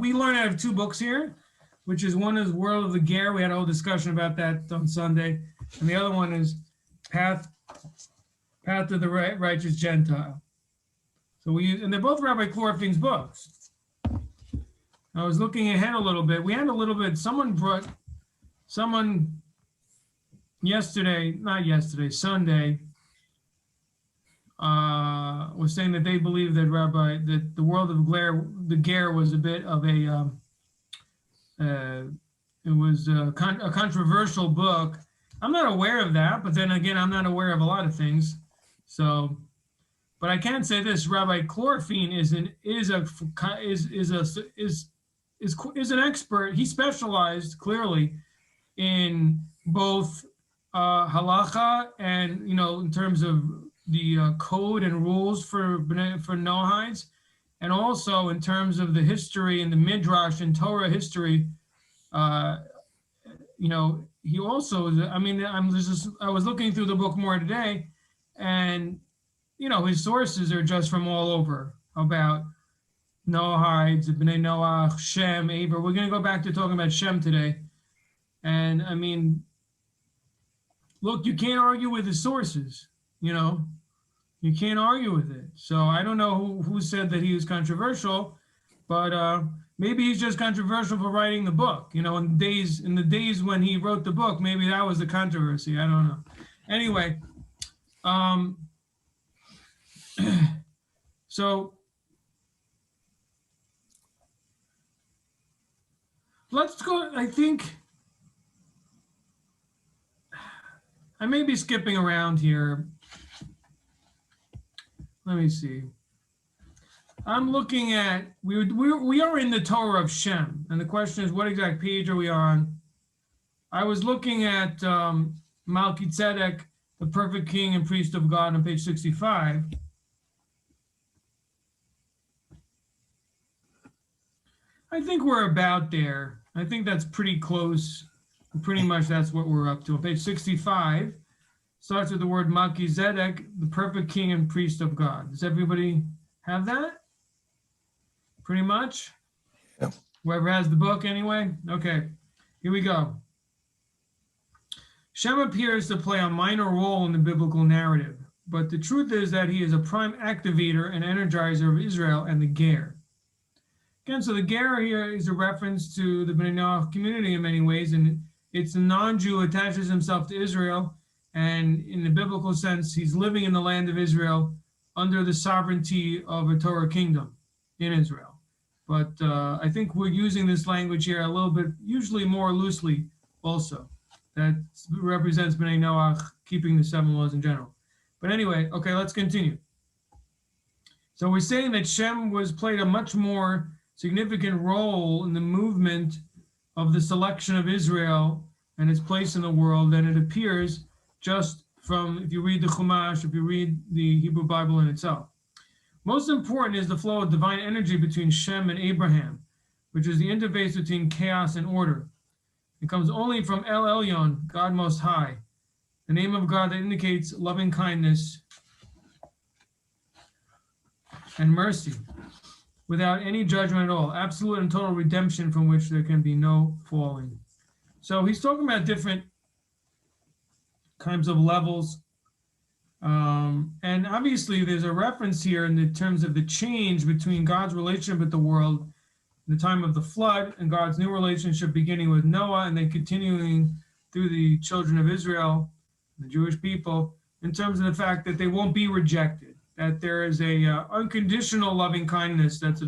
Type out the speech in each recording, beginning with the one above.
we learn out of two books here, which is one is World of the Ger. We had a whole discussion about that on Sunday. And the other one is Path of the Righteous Gentile. So and they're both Rabbi Chlorofein's books. I was looking ahead a little bit. We had a little bit, someone Sunday, was saying that they believe that the World of the Ger was a bit of a, it was a controversial book. I'm not aware of that, but then again, I'm not aware of a lot of things. So, but I can say this: Rabbi Chlorofein is an expert. He specialized clearly in both halacha and in terms of the code and rules for Noahides, and also in terms of the history and the midrash and Torah history. He also, I was looking through the book more today, and his sources are just from all over about Noahides, Bnei Noach, Shem, Aver. We're going to go back to talking about Shem today. And look, you can't argue with his sources, you can't argue with it. So I don't know who said that he was controversial, but maybe he's just controversial for writing the book. In the days when he wrote the book, maybe that was the controversy. I don't know. Anyway, so let's go. I think I may be skipping around here. Let me see. I'm looking at, we are in the Torah of Shem, and the question is, what exact page are we on? I was looking at Malchizedek, the perfect king and priest of God, on page 65. I think we're about there. I think that's pretty close. Pretty much that's what we're up to. On page 65, starts with the word Malchizedek, the perfect king and priest of God. Does everybody have that? Pretty much? Yeah. Whoever has the book anyway? Okay, here we go. Shem appears to play a minor role in the biblical narrative, but the truth is that he is a prime activator and energizer of Israel and the Ger. Again, so the Ger here is a reference to the Bnei Noach community in many ways, and it's a non-Jew who attaches himself to Israel, and in the biblical sense, he's living in the land of Israel under the sovereignty of a Torah kingdom in Israel. But I think we're using this language here a little bit, usually more loosely also. That represents Bnei Noach keeping the 7 laws in general. But anyway, okay, let's continue. So we're saying that Shem played a much more significant role in the movement of the selection of Israel and its place in the world than it appears just from, if you read the Chumash, if you read the Hebrew Bible in itself. Most important is the flow of divine energy between Shem and Abraham, which is the interface between chaos and order. It comes only from El Elyon, God Most High, the name of God that indicates loving kindness and mercy, without any judgment at all, absolute and total redemption from which there can be no falling. So he's talking about different kinds of levels. And obviously there's a reference here in the terms of the change between God's relationship with the world in the time of the flood and God's new relationship beginning with Noah and then continuing through the children of Israel, the Jewish people, in terms of the fact that they won't be rejected, that there is a unconditional loving kindness that's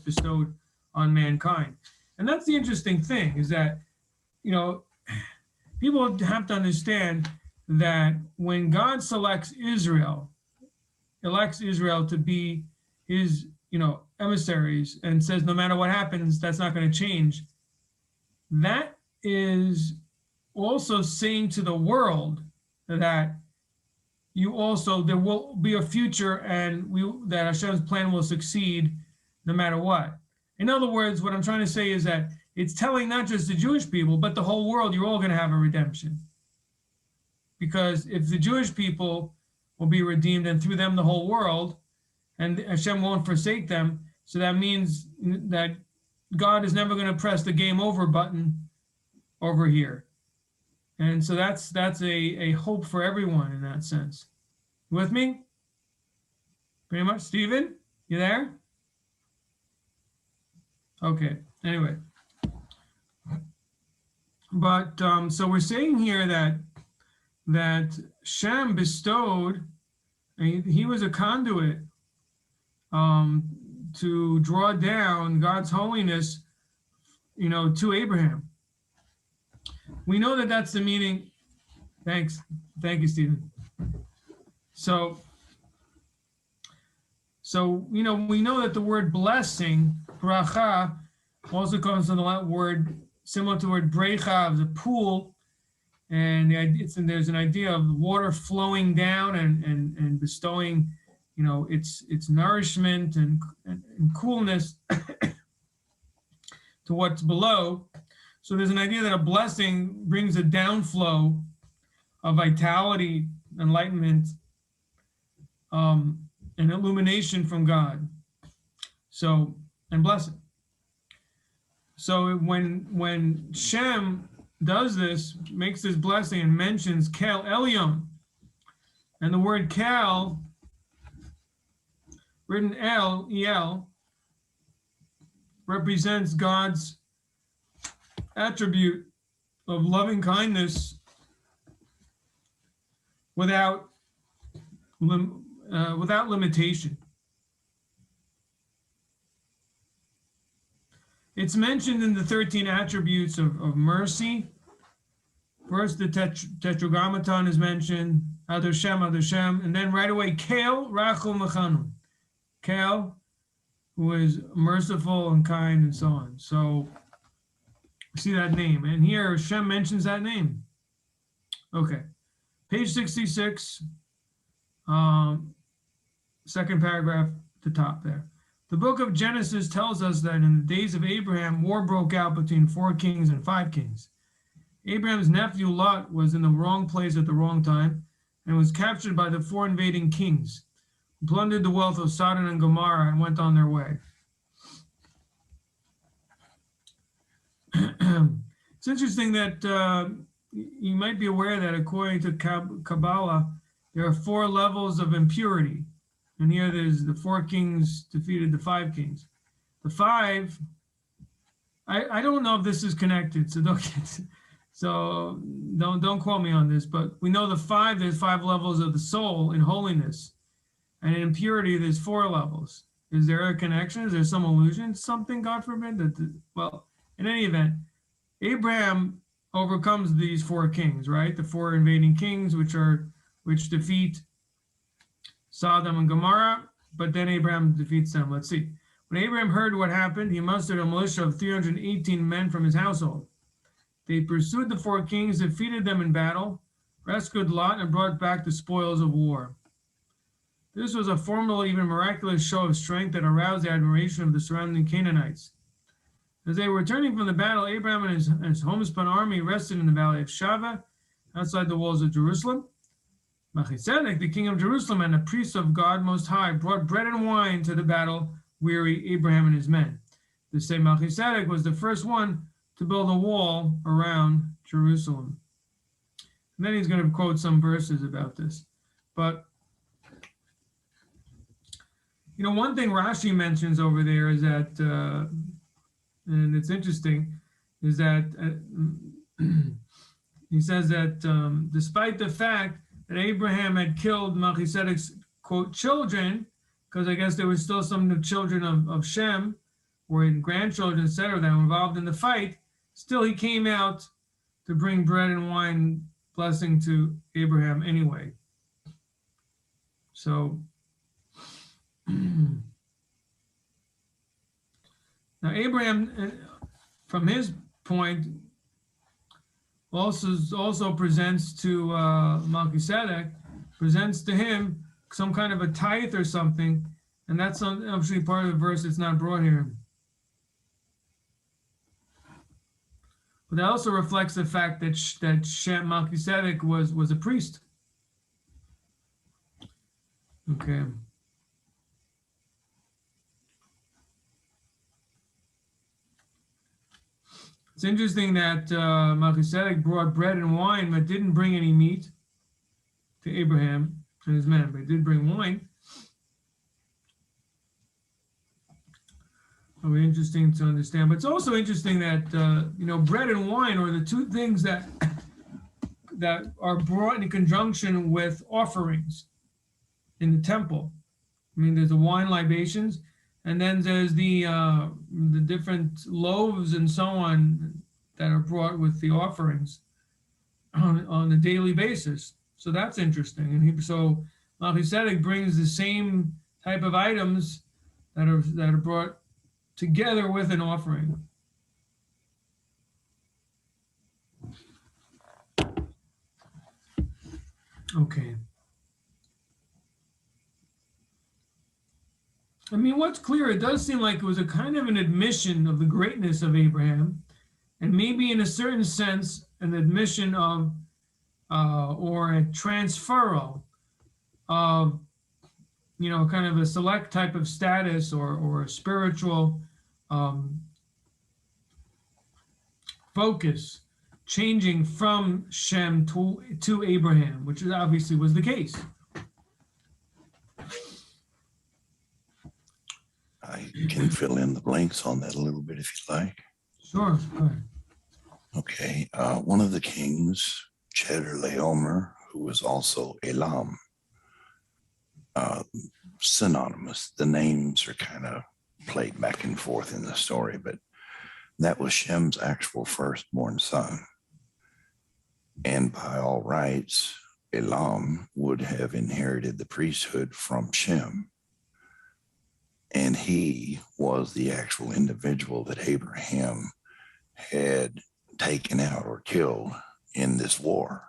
bestowed on mankind. And that's the interesting thing, is that, people have to understand that when God elects Israel to be his, emissaries, and says no matter what happens, that's not going to change, that is also saying to the world that there will be a future and that Hashem's plan will succeed no matter what. In other words, what I'm trying to say is that it's telling not just the Jewish people, but the whole world, you're all going to have a redemption. Because if the Jewish people will be redeemed and through them the whole world, and Hashem won't forsake them, so that means that God is never going to press the game over button over here. And so that's a hope for everyone in that sense. With me? Pretty much. Stephen, you there? Okay. Anyway. But so we're saying here that Shem bestowed, he was a conduit to draw down God's holiness, to Abraham. We know that that's the meaning. Thanks. Thank you, Stephen. So we know that the word blessing, bracha, also comes from the word similar to the word brecha, of the pool, and there's an idea of water flowing down and bestowing, its nourishment and coolness to what's below. So there's an idea that a blessing brings a downflow of vitality, enlightenment, and illumination from God. So, and blessing. So when Shem does this, makes this blessing and mentions Kel Elyon, and the word Kel, written El, represents God's attribute of loving kindness without limitation. It's mentioned in the 13 attributes of mercy. First, the Tetragrammaton is mentioned, Adar Shem, and then right away, Kel Rachum Mechanun. Kel, who is merciful and kind, and so on. So, see that name. And here, Shem mentions that name. Okay. Page 66, second paragraph at the top there. The book of Genesis tells us that in the days of Abraham, war broke out between 4 kings and 5 kings. Abraham's nephew Lot was in the wrong place at the wrong time and was captured by the 4 invading kings, who plundered the wealth of Sodom and Gomorrah and went on their way. It's interesting that you might be aware that according to Kabbalah, there are 4 levels of impurity. And here there's the 4 kings defeated the 5 kings. The 5, I don't know if this is connected, so don't quote me on this, but we know there's 5 levels of the soul in holiness. And in impurity, there's 4 levels. Is there a connection? Is there some allusion to something, God forbid? Well, in any event, Abraham overcomes these 4 kings, right? The 4 invading kings, which defeat Sodom and Gomorrah, but then Abraham defeats them. Let's see. When Abraham heard what happened, he mustered a militia of 318 men from his household. They pursued the 4 kings, defeated them in battle, rescued Lot, and brought back the spoils of war. This was a formidable, even miraculous show of strength that aroused the admiration of the surrounding Canaanites. As they were returning from the battle, Abraham and his homespun army rested in the valley of Shava, outside the walls of Jerusalem. Malchizedek, the king of Jerusalem and the priest of God Most High, brought bread and wine to the battle-weary Abraham and his men. The same Malchizedek was the first one to build a wall around Jerusalem. And then he's going to quote some verses about this. But, one thing Rashi mentions over there is that, and it's interesting, is that he says that despite the fact that Abraham had killed Malchizedek's, quote, children, because I guess there was still some of the children of Shem, or grandchildren, etc., that were involved in the fight, still he came out to bring bread and wine blessing to Abraham anyway. So, now Abraham, from his point, also presents to Malchizedek, presents to him some kind of a tithe or something, and that's obviously part of the verse that's not brought here. But that also reflects the fact that Shem Malchizedek was a priest. Okay. It's interesting that Malchizedek brought bread and wine, but didn't bring any meat to Abraham and his men, but he did bring wine. It'll be interesting to understand. But it's also interesting that bread and wine are the two things that are brought in conjunction with offerings in the temple. I mean, there's the wine libations, and then there's the different loaves and so on that are brought with the offerings on a daily basis. So that's interesting. And so Melchizedek brings the same type of items that are brought together with an offering. Okay. I mean, what's clear, it does seem like it was a kind of an admission of the greatness of Abraham, and maybe in a certain sense, an admission of, or a transferal of, kind of a select type of status or a spiritual focus, changing from Shem to Abraham, which obviously was the case. I can fill in the blanks on that a little bit if you'd like. Sure, go ahead. Okay, one of the kings, Chedorlaomer, who was also Elam, synonymous. The names are kind of played back and forth in the story, but that was Shem's actual firstborn son. And by all rights, Elam would have inherited the priesthood from Shem. And he was the actual individual that Abraham had taken out or killed in this war.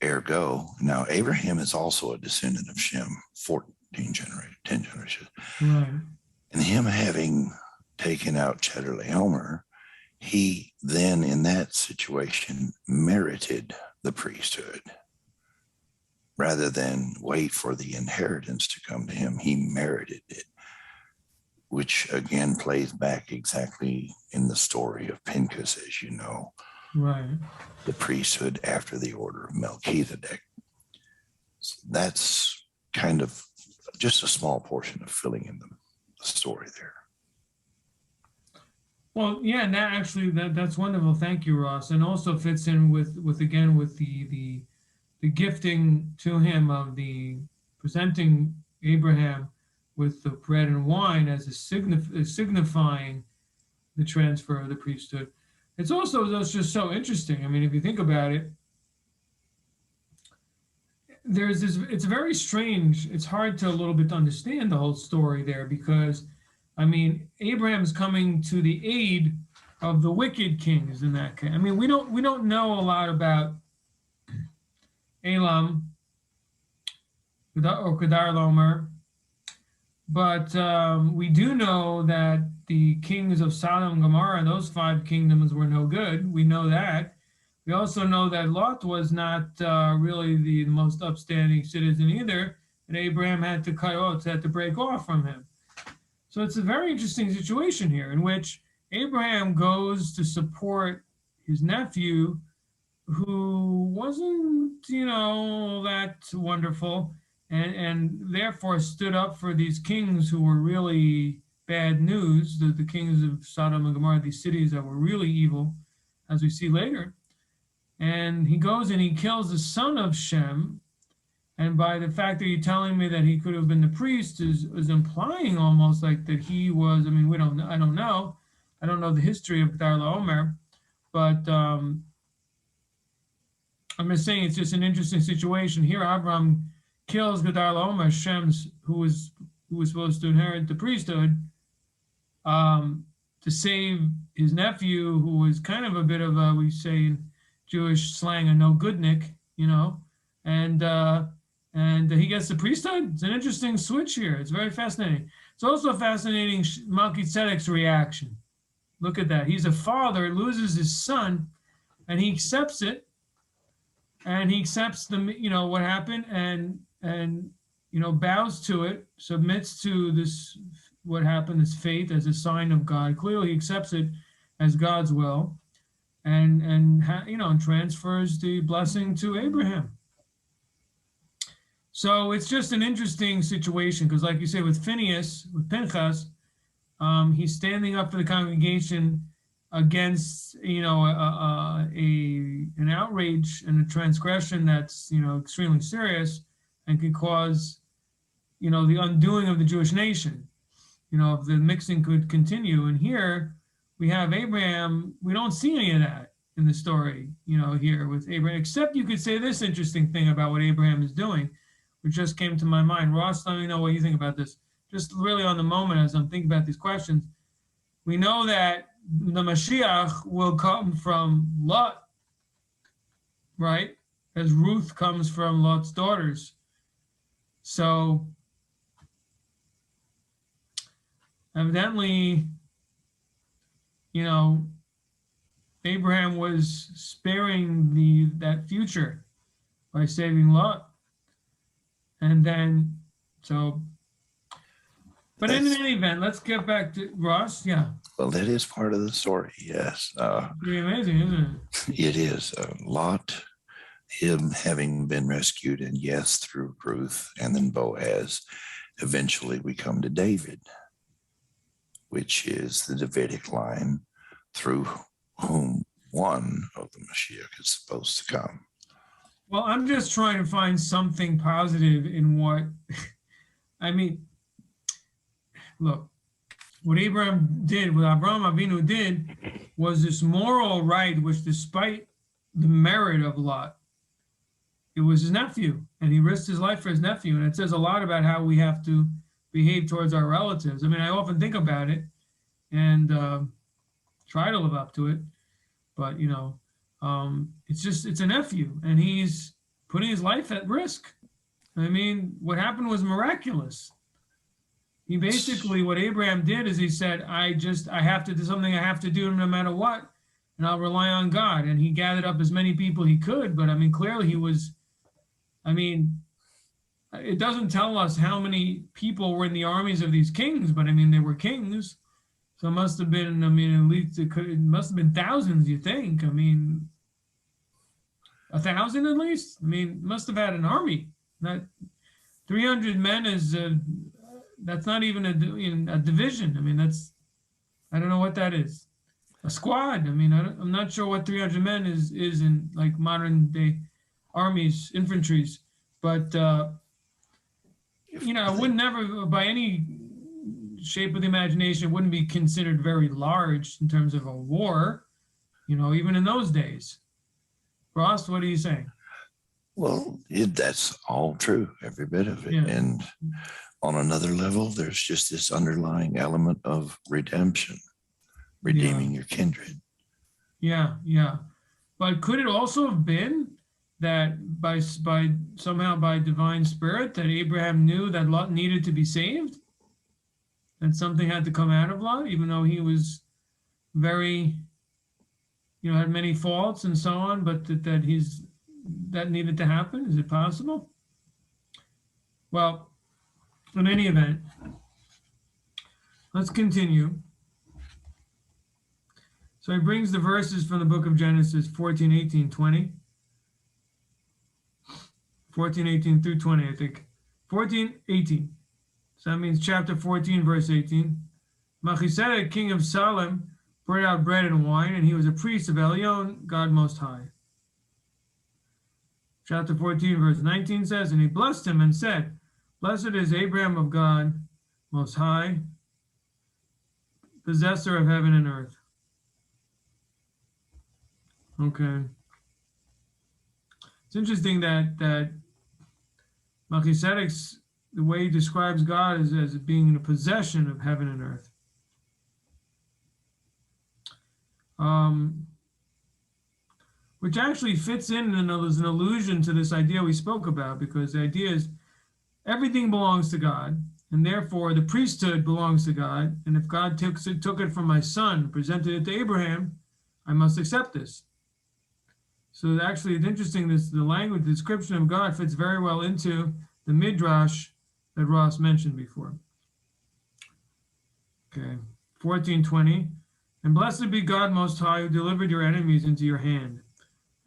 Ergo, now Abraham is also a descendant of Shem, 10 generations. Right. And him having taken out Chedorlaomer, he then in that situation merited the priesthood. Rather than wait for the inheritance to come to him, he merited it, which again plays back exactly in the story of Pinchas, as you know. Right. The priesthood after the order of Melchizedek. So that's kind of just a small portion of filling in the story there. Well, yeah, and that's wonderful. Thank you, Ross. And also fits in with the gifting to him of the presenting Abraham with the bread and wine as signifying the transfer of the priesthood. It's just so interesting. I mean, if you think about it, it's very strange. It's hard to a little bit to understand the whole story there because, I mean, Abraham's coming to the aid of the wicked kings in that case. I mean, we don't know a lot about Elam or Chedorlaomer, but we do know that the kings of Sodom and Gomorrah, those 5 kingdoms were no good. We know that. We also know that Lot was not really the most upstanding citizen either, and Abraham had to break off from him. So it's a very interesting situation here in which Abraham goes to support his nephew, who wasn't, that wonderful, and therefore stood up for these kings who were really bad news, the kings of Sodom and Gomorrah, these cities that were really evil, as we see later. And he goes and he kills the son of Shem, and by the fact that you're telling me that he could have been the priest is implying almost like that he was. I mean, I don't know the history of Chedorlaomer, but I'm just saying it's just an interesting situation here. Abraham kills Chedorlaomer, Shem's, who was supposed to inherit the priesthood, to save his nephew, who was kind of a bit of a, we say in Jewish slang, a no-goodnik, and he gets the priesthood. It's an interesting switch here. It's very fascinating. It's also fascinating Melchizedek's reaction. Look at that. He's a father, loses his son, and he accepts it. And he accepts what happened, and bows to it, submits to this, what happened, this fate as a sign of God. Clearly he accepts it as God's will, and transfers the blessing to Abraham. So it's just an interesting situation because, like you say, with Pinchas, he's standing up for the congregation against, an outrage and a transgression that's, extremely serious and could cause, the undoing of the Jewish nation. If the mixing could continue. And here we have Abraham. We don't see any of that in the story, here with Abraham, except you could say this interesting thing about what Abraham is doing, which just came to my mind. Ross, let me know what you think about this. Just really on the moment as I'm thinking about these questions. We know that the Mashiach will come from Lot, right? As Ruth comes from Lot's daughters. So evidently, Abraham was sparing that future by saving Lot. And then, but in any event, let's get back to Ross. Yeah. Well, that is part of the story, yes. Pretty amazing, isn't it? It is. Lot, him having been rescued, and yes, through Ruth and then Boaz, eventually we come to David, which is the Davidic line through whom one of the Mashiach is supposed to come. Well, I'm just trying to find something positive in what, look, what Abraham did, what Abraham Avinu did, was this moral right, which despite the merit of Lot, it was his nephew, and he risked his life for his nephew. And it says a lot about how we have to behave towards our relatives. I often think about it and try to live up to it, but it's a nephew, and he's putting his life at risk. What happened was miraculous. He basically, what Abraham did is he said, I have to do something I have to do no matter what, and I'll rely on God. And he gathered up as many people he could, but clearly he was, it doesn't tell us how many people were in the armies of these kings, but they were kings. So it must have been, at least it must have been thousands, you think. 1,000 at least? Must have had an army. That 300 men is, that's not even a division. I don't know what that is. A squad. I'm not sure what 300 men is in like modern day armies, infantries. But, it would never, by any shape of the imagination, it wouldn't be considered very large in terms of a war, even in those days. Ross, what are you saying? Well, that's all true, every bit of it. Yeah. And on another level, there's just this underlying element of redemption, redeeming your kindred. Yeah. But could it also have been that by somehow by divine spirit that Abraham knew that Lot needed to be saved? That something had to come out of Lot, even though he was very, had many faults and so on, but that needed to happen? Is it possible? Well, in any event, let's continue. So he brings the verses from the book of Genesis 14, 18, 20. 14, 18 through 20, I think. 14, 18. So that means chapter 14, verse 18. Malchizedek, king of Salem, brought out bread and wine, and he was a priest of Elyon, God Most High. Chapter 14, verse 19 says, and he blessed him and said, blessed is Abraham of God Most High, possessor of heaven and earth. Okay. It's interesting that Malchizedek's, the way he describes God is as being in a possession of heaven and earth. Which actually fits in and is an allusion to this idea we spoke about, because the idea is everything belongs to God, and therefore the priesthood belongs to God, and if God took it from my son, presented it to Abraham, I must accept this. So actually it's interesting, the language, the description of God fits very well into the Midrash that Ross mentioned before. Okay, 14:20. And blessed be God Most High, who delivered your enemies into your hand.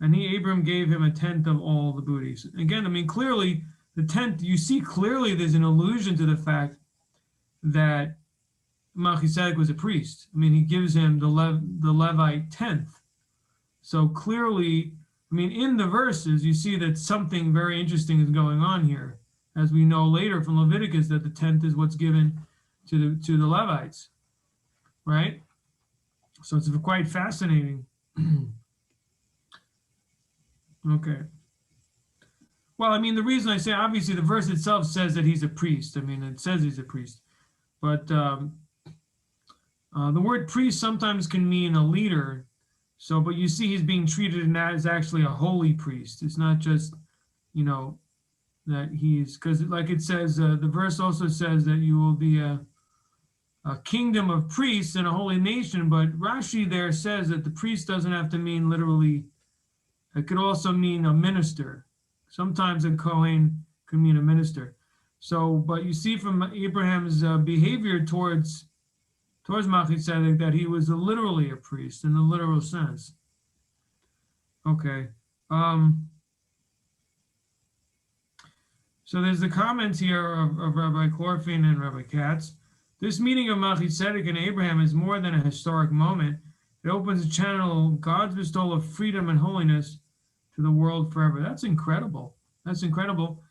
And he, Abram, gave him a tenth of all the booties. Again, I mean, clearly, the tenth, you see clearly there's an allusion to the fact that Malchizedek was a priest. I mean, he gives him the Levite tenth. So clearly, I mean, in the verses, you see that something very interesting is going on here. As we know later from Leviticus, that the tenth is what's given to the Levites, right? So it's quite fascinating. Okay. Well, I mean, the reason I say, obviously, the verse itself says that he's a priest. I mean, it says he's a priest. But the word priest sometimes can mean a leader. So, but you see he's being treated as actually a holy priest. It's not just, you know, that he's, because like it says, the verse also says that you will be a kingdom of priests and a holy nation. But Rashi there says that the priest doesn't have to mean literally, it could also mean a minister. Sometimes a Kohen could mean a minister. So, but you see from Abraham's behavior towards Malchizedek that he was literally a priest in the literal sense. Okay. So there's the comments here of Rabbi Korfin and Rabbi Katz. This meeting of Malchizedek and Abraham is more than a historic moment. It opens a channel of God's bestowal of freedom and holiness to the world forever. That's incredible. That's incredible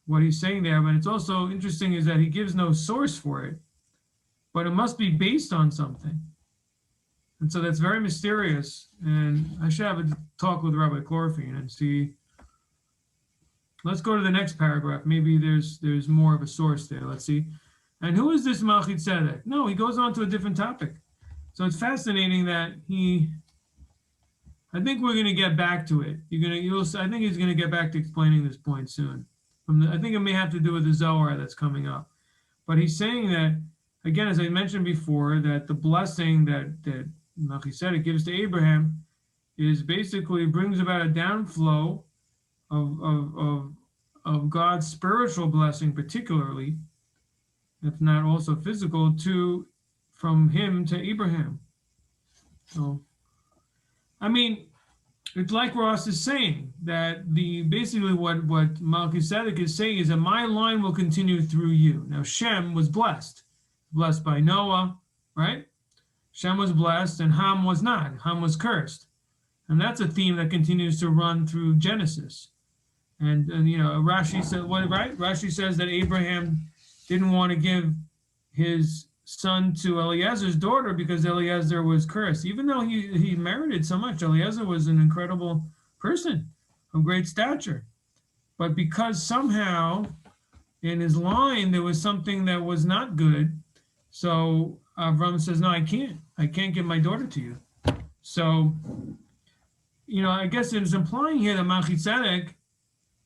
what he's saying there. But it's also interesting is that he gives no source for it, but it must be based on something. And so that's very mysterious. And I should have a talk with Rabbi Korfin and see. Let's go to the next paragraph. Maybe there's more of a source there. Let's see. And who is this Malchizedek? No, he goes on to a different topic. So it's fascinating that I think we're going to get back to it. I think he's going to get back to explaining this point soon. I think it may have to do with the Zohar that's coming up. But he's saying that, again, as I mentioned before, that the blessing that Malchizedek gives to Abraham is basically brings about a downflow of God's spiritual blessing, particularly, if not also physical, from him to Abraham. So, I mean, it's like Ross is saying that basically what Malchizedek is saying is that my line will continue through you. Now Shem was blessed by Noah, right? Shem was blessed and Ham was not. Ham was cursed, and that's a theme that continues to run through Genesis. And you know, Rashi said what, right? Rashi says that Abraham didn't want to give his son to Eliezer's daughter because Eliezer was cursed. Even though he merited so much, Eliezer was an incredible person of great stature. But because somehow in his line there was something that was not good, so Avram says, no, I can't give my daughter to you. So, you know, I guess it's implying here that Malchizedek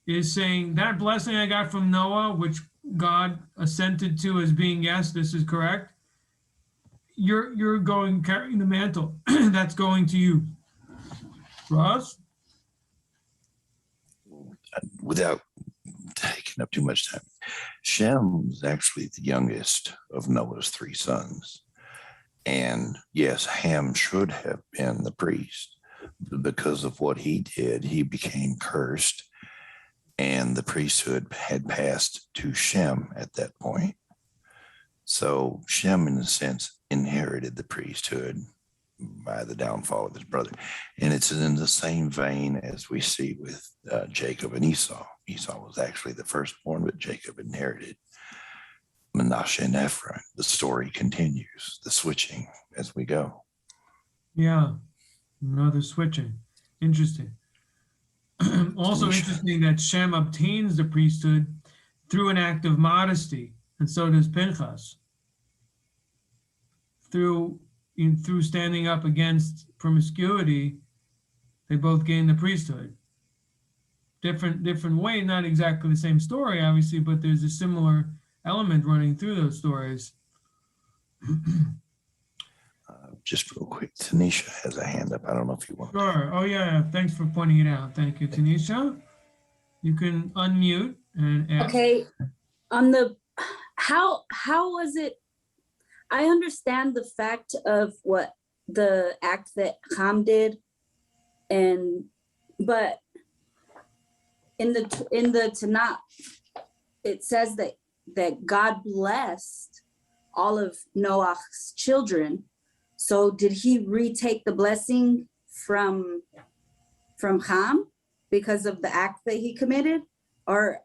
is saying that blessing I got from Noah, which God assented to as being, yes, this is correct. You're going carrying the mantle. That's going to you. Ross? Without taking up too much time, Shem was actually the youngest of Noah's three sons. And yes, Ham should have been the priest. But because of what he did, he became cursed. And the priesthood had passed to Shem at that point. So Shem, in a sense, inherited the priesthood by the downfall of his brother. And it's in the same vein as we see with Jacob and Esau. Esau was actually the firstborn, but Jacob inherited Manasseh and Ephraim. The story continues, the switching as we go. Yeah, another switching. Interesting. Also interesting that Shem obtains the priesthood through an act of modesty, and so does Pinchas. Through standing up against promiscuity, they both gain the priesthood. Different way, not exactly the same story, obviously, but there's a similar element running through those stories. Just real quick, Tanisha has a hand up. I don't know if you want. Sure. Oh yeah. Thanks for pointing it out. Thank you, Tanisha. You can unmute and ask. Okay. On the how was it? I understand the fact of what the act that Ham did, but in the Tanakh, it says that God blessed all of Noah's children. So did he retake the blessing from Ham because of the act that he committed? Or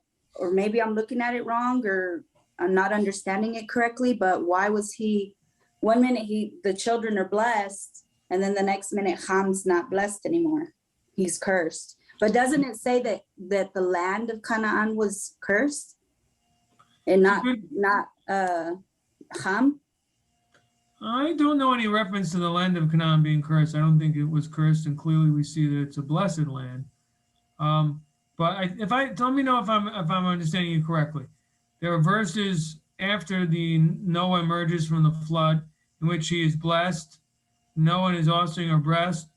maybe I'm looking at it wrong, or I'm not understanding it correctly, but why was one minute the children are blessed, and then the next minute Ham's not blessed anymore? He's cursed. But doesn't it say that the land of Canaan was cursed and not Ham? I don't know any reference to the land of Canaan being cursed. I don't think it was cursed, and clearly we see that it's a blessed land. But tell me know if I'm understanding you correctly. There are verses after Noah emerges from the flood in which he is blessed. Noah and his offspring are blessed,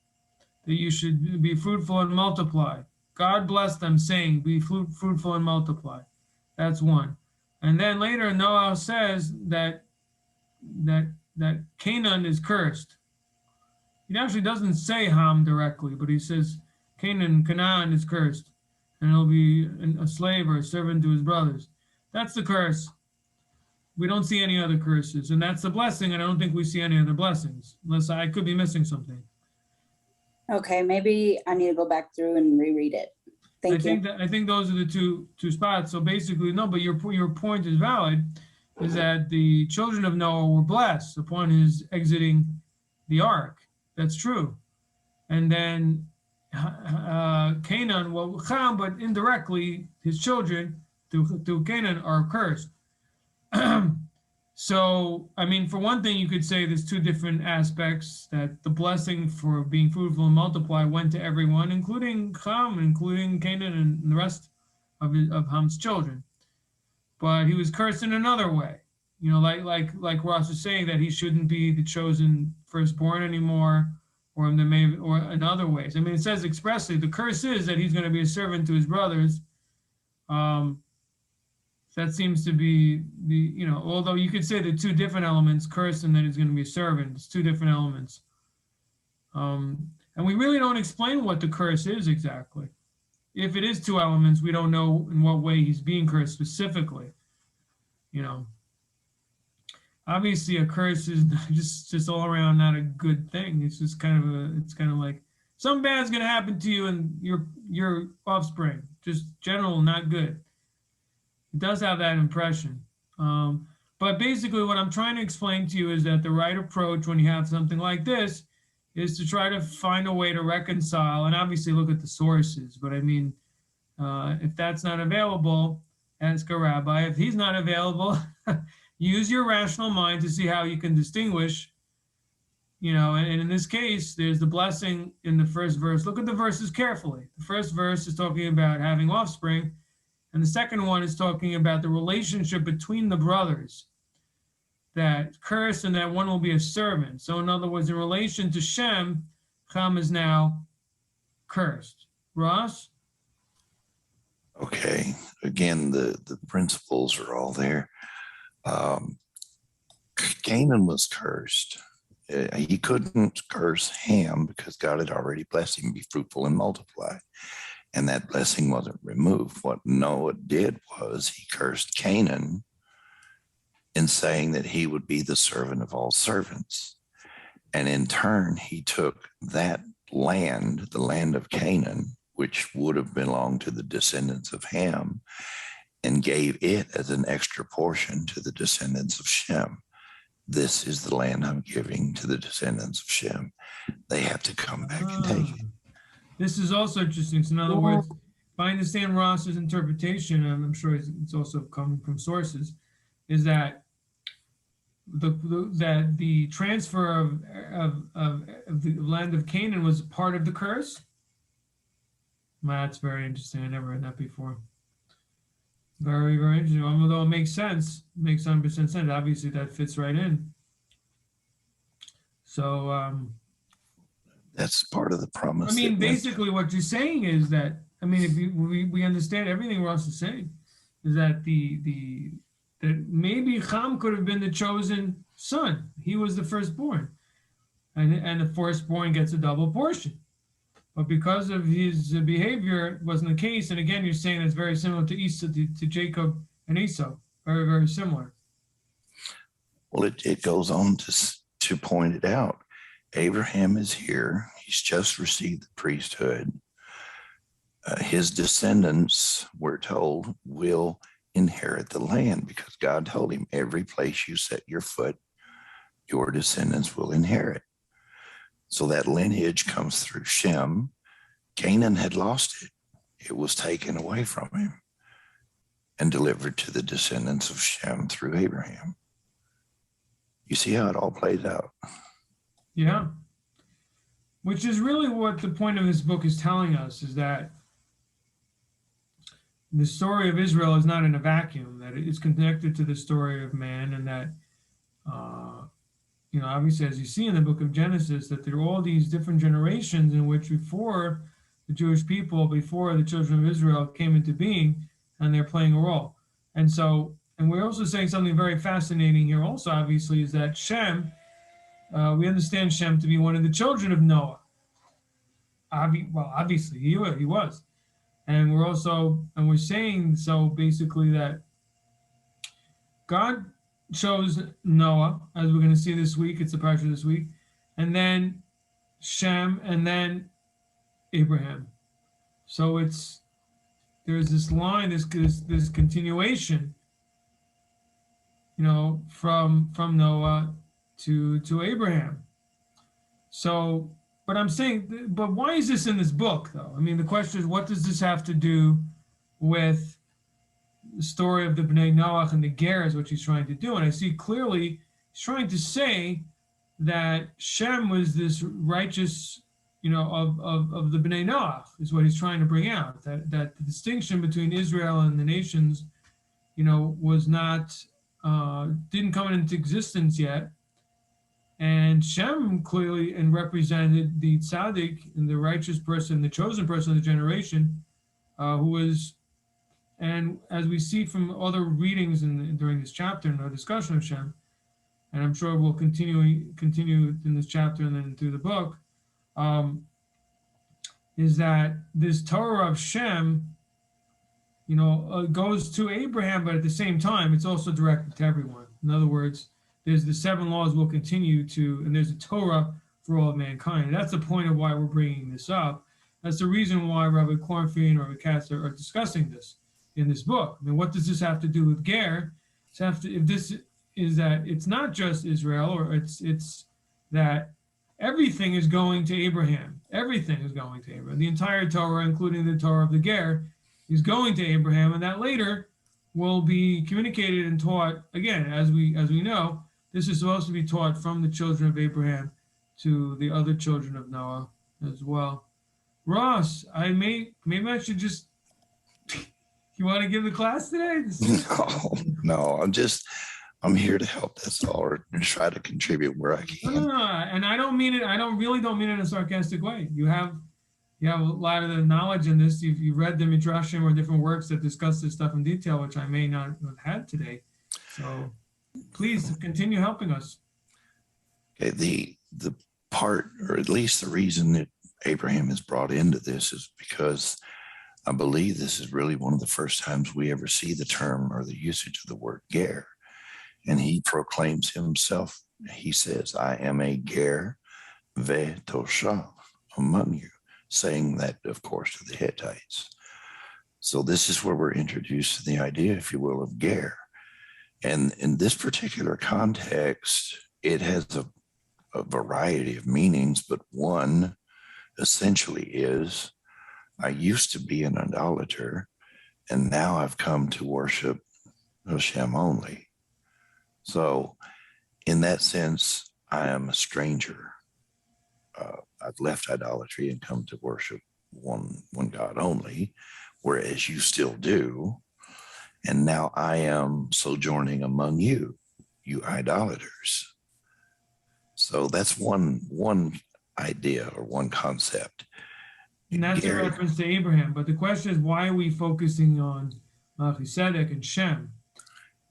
that you should be fruitful and multiply. God blessed them, saying, "Be fruitful and multiply." That's one. And then later Noah says that Canaan is cursed. He actually doesn't say Ham directly, but he says Canaan is cursed, and he'll be a slave or a servant to his brothers. That's the curse. We don't see any other curses, and that's the blessing, and I don't think we see any other blessings, unless I could be missing something. Okay, maybe I need to go back through and reread it. Thank you. I think those are the two spots. So basically, no, but your point is valid, is that the children of Noah were blessed upon his exiting the ark. That's true. And then Canaan, well, Ham, but indirectly, his children through Canaan are cursed. So, I mean, for one thing, you could say there's two different aspects, that the blessing for being fruitful and multiply went to everyone, including Ham, including Canaan, and the rest of Ham's children. But he was cursed in another way, you know, like Ross was saying, that he shouldn't be the chosen firstborn anymore, or in other ways. I mean, it says expressly the curse is that he's going to be a servant to his brothers. That seems to be although you could say the two different elements, curse and that he's going to be a servant. It's two different elements. And we really don't explain what the curse is exactly. If it is two elements, we don't know in what way he's being cursed specifically. You know, obviously a curse is just all around not a good thing. It's just kind of like something bad's going to happen to you and your offspring. Just general, not good. It does have that impression. But basically what I'm trying to explain to you is that the right approach when you have something like this is to try to find a way to reconcile, and obviously look at the sources. But I mean, if that's not available, ask a rabbi. If he's not available, use your rational mind to see how you can distinguish, and in this case, there's the blessing in the first verse. Look at the verses carefully. The first verse is talking about having offspring, and the second one is talking about the relationship between the brothers, that curse and that one will be a servant. So in other words, in relation to Shem, Ham is now cursed. Ross? Okay. Again, the principles are all there. Canaan was cursed. He couldn't curse Ham because God had already blessed him, be fruitful and multiply. And that blessing wasn't removed. What Noah did was he cursed Canaan in saying that he would be the servant of all servants. And in turn, he took that land, the land of Canaan, which would have belonged to the descendants of Ham, and gave it as an extra portion to the descendants of Shem. This is the land I'm giving to the descendants of Shem. They have to come back and take it. This is also interesting. So in other words, if I understand Ross's interpretation, and I'm sure it's also coming from sources, is that the transfer of the land of Canaan was part of the curse. That's very interesting. I never heard that before. Very, very interesting. Although it makes sense, makes 100% sense. Obviously, that fits right in. So that's part of the promise. I mean, basically, what you're saying is that, I mean, if we understand everything Ross is saying, is that that maybe Ham could have been the chosen son. He was the firstborn. and the firstborn gets a double portion. But because of his behavior, it wasn't the case. And again, you're saying it's very similar to Esau, to Jacob and Esau. Very, very similar. Well, it goes on to point it out. Abraham is here. He's just received the priesthood. His descendants, we're told, will inherit the land because God told him, every place you set your foot, your descendants will inherit. So that lineage comes through Shem. Canaan had lost it. It was taken away from him and delivered to the descendants of Shem through Abraham. You see how it all plays out? Yeah. Which is really what the point of this book is telling us, is that the story of Israel is not in a vacuum, that it's connected to the story of man, and that, obviously, as you see in the book of Genesis, that there are all these different generations in which before the Jewish people, before the children of Israel came into being, and they're playing a role. And so, and we're also saying something very fascinating here also, obviously, is that Shem, we understand Shem to be one of the children of Noah. Obviously, he was. And we're saying so basically that God chose Noah, as we're going to see this week, it's the parsha this week, and then Shem, and then Abraham. So there's this line, this continuation, from Noah to Abraham. So, but I'm saying, but why is this in this book, though? I mean, the question is, what does this have to do with the story of the Bnei Noach and the Ger, is what he's trying to do? And I see clearly he's trying to say that Shem was this righteous, of the Bnei Noach, is what he's trying to bring out. That the distinction between Israel and the nations, was not, didn't come into existence yet. And Shem clearly represented the tzaddik and the righteous person, the chosen person of the generation, who was, and as we see from other readings during this chapter and our discussion of Shem, and I'm sure we'll continue in this chapter and then through the book, is that this Torah of Shem, goes to Abraham, but at the same time, it's also directed to everyone. In other words, there's the 7 laws will continue to, and there's a Torah for all of mankind. And that's the point of why we're bringing this up. That's the reason why Rabbi Kornfeld and Rabbi Katz are discussing this in this book. I mean, what does this have to do with Ger? If this is that it's not just Israel, or it's that everything is going to Abraham. Everything is going to Abraham. The entire Torah, including the Torah of the Ger, is going to Abraham, and that later will be communicated and taught again, as we know. This is supposed to be taught from the children of Abraham to the other children of Noah as well. Ross, maybe I should just. You want to give the class today? No. I'm here to help. That's all, or try to contribute where I can. No, and I don't mean it. I don't mean it in a sarcastic way. You have a lot of the knowledge in this. You've read the Midrashim or different works that discuss this stuff in detail, which I may not have had today. So please continue helping us. Okay, the part, or at least the reason that Abraham is brought into this, is because I believe this is really one of the first times we ever see the term or the usage of the word Ger. And he proclaims himself. He says, I am a Ger ve'tosha among you, saying that, of course, to the Hittites. So this is where we're introduced to the idea, if you will, of Ger. And in this particular context, it has a variety of meanings, but one essentially is, I used to be an idolater, and now I've come to worship Hashem only. So in that sense, I am a stranger. I've left idolatry and come to worship one God only, whereas you still do. And now I am sojourning among you, you idolaters. So that's one idea or one concept. And that's a reference to Abraham. But the question is, why are we focusing on Malchizedek and Shem?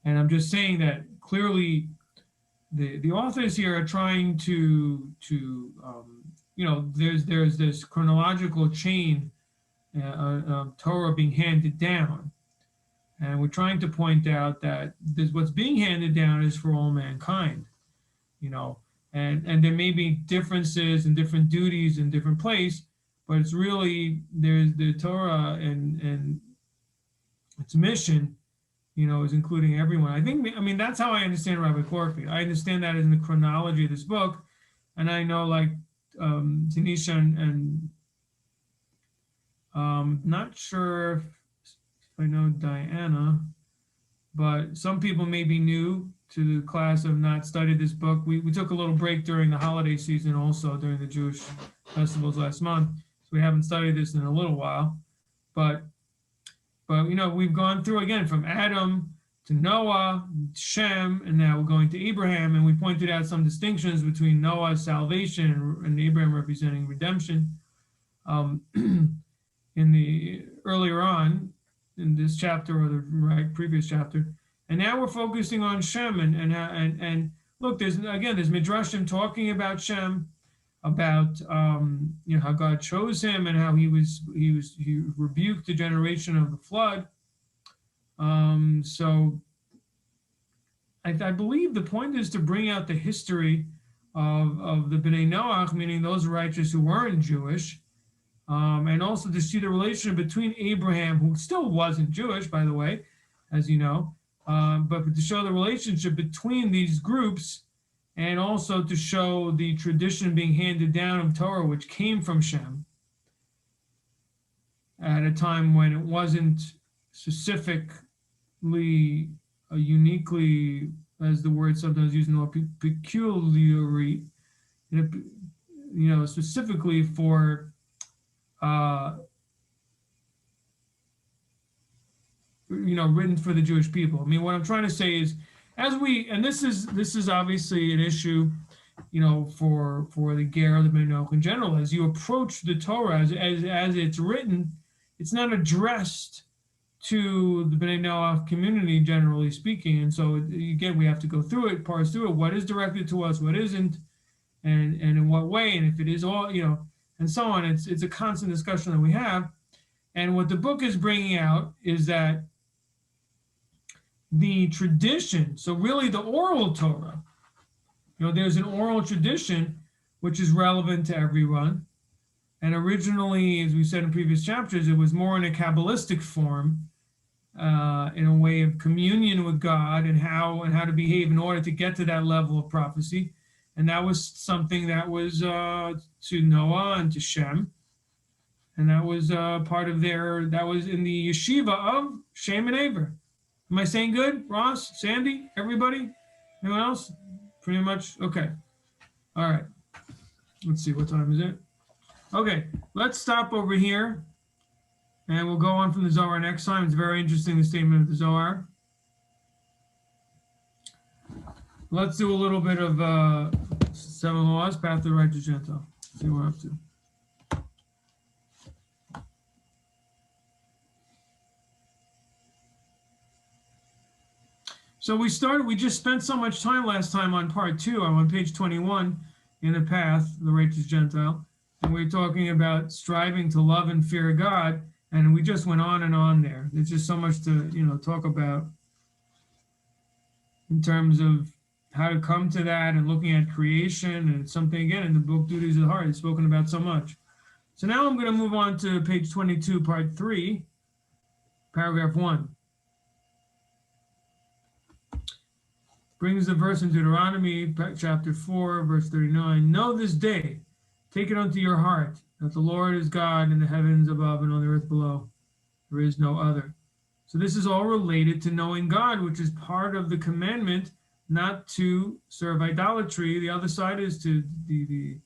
And I'm just saying that clearly the authors here are trying to there's this chronological chain of Torah being handed down, and we're trying to point out that what's being handed down is for all mankind, and there may be differences and different duties in different place, but it's really there's the Torah and its mission, is including everyone. I mean, that's how I understand Rabbi Korfi. I understand that in the chronology of this book, and I know like Tanisha and not sure if I know Diana, but some people may be new to the class, have not studied this book. We took a little break during the holiday season, also during the Jewish festivals last month, so we haven't studied this in a little while. But we've gone through again from Adam to Noah, Shem, and now we're going to Abraham, and we pointed out some distinctions between Noah's salvation and Abraham representing redemption. Earlier on in this chapter or the previous chapter, and now we're focusing on Shem and look, there's midrashim talking about Shem, about how God chose him and how he rebuked the generation of the flood. So I believe the point is to bring out the history of the Bnei Noach, meaning those righteous who weren't Jewish, and also to see the relation between Abraham, who still wasn't Jewish, by the way, as you know, but to show the relationship between these groups, and also to show the tradition being handed down of Torah, which came from Shem, at a time when it wasn't specifically, uniquely, as the word sometimes used, peculiarly, specifically for written for the Jewish people. I mean, what I'm trying to say is, this is obviously an issue, for the Ger of the Bnei Noach in general. As you approach the Torah, as it's written, it's not addressed to the Bnei Noach community, generally speaking. And so again, we have to go through it, parse through it. What is directed to us? What isn't? And in what way? And if it is all, and so on. It's a constant discussion that we have. And what the book is bringing out is that the tradition, so really the oral Torah, there's an oral tradition which is relevant to everyone. And originally, as we said in previous chapters, it was more in a Kabbalistic form, in a way of communion with God and how to behave in order to get to that level of prophecy. And that was something that was to Noah and to Shem. And that was part of that was in the yeshiva of Shem and Aver. Am I saying good? Ross, Sandy, everybody? Anyone else? Pretty much? Okay. All right. Let's see, what time is it? Okay, let's stop over here. And we'll go on from the Zohar next time. It's very interesting, the statement of the Zohar. Let's do a little bit of 7 laws, path to the righteous Gentile. See what we're up to. So we just spent so much time last time on part 2. I'm on page 21 in the path, the righteous Gentile. And we're talking about striving to love and fear God. And we just went on and on there. There's just so much to, talk about in terms of how to come to that and looking at creation. And it's something, again, in the book Duties of the Heart, it's spoken about so much. So now I'm going to move on to page 22, part 3, paragraph 1. Brings the verse in Deuteronomy, chapter 4, verse 39. Know this day, take it unto your heart, that the Lord is God in the heavens above and on the earth below. There is no other. So this is all related to knowing God, which is part of the commandment not to serve idolatry. The other side is to the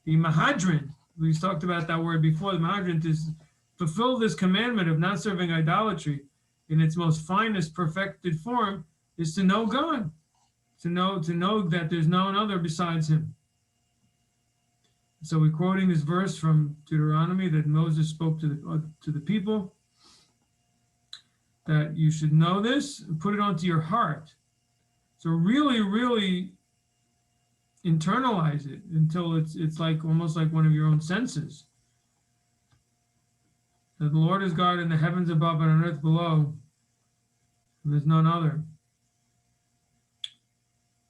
mahadrin. We've talked about that word before. The mahadrin is fulfill this commandment of not serving idolatry in its most finest, perfected form, is to know God. To know that there's no other besides him. So we're quoting this verse from Deuteronomy that Moses spoke to the people, that you should know this and put it onto your heart. So really, really internalize it until it's like almost like one of your own senses. That the Lord is God in the heavens above and on earth below, and there's none other.